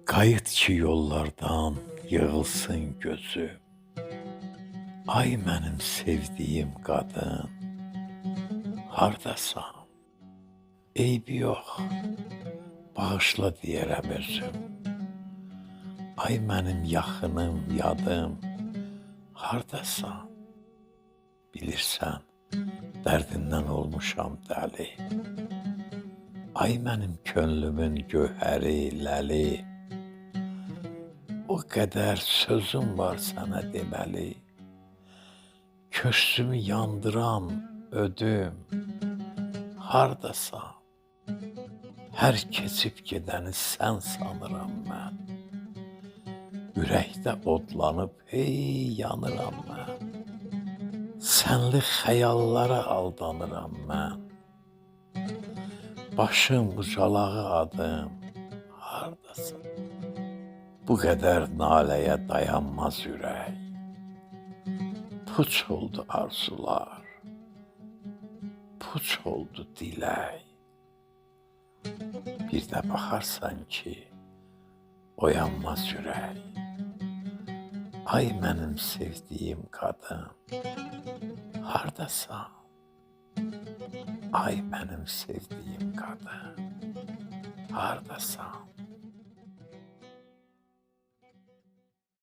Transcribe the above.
Qayıt ki yollardan yığılsın gözüm. Ay mənim sevdiyim qadın, hardasan? Eybi yox, bağışla deyərəm özüm. Ay mənim yaxınım, yadım, hardasan? Bilirsən, dərdindən olmuşam dəli. Ay mənim könlümün gövhəri, ləli. O qədər sözüm var sənə deməli. Köksümü yandıran ödüm, hardasan? Hər keçib gedəni sən sanıram mən. Ürəkdə odlanıb hey yanıram mən. Sənli xəyallara aldanıram mən. Başım ucalağı adım, hardasan? Bu qədər naləyə dayanmaz ürək. Puç oldu arzular, puç oldu dilək. Bir də baxarsan ki, oyanmaz ürək. Ay mənim sevdiyim qadın, hardasan? Ay mənim sevdiyim qadın, hardasan?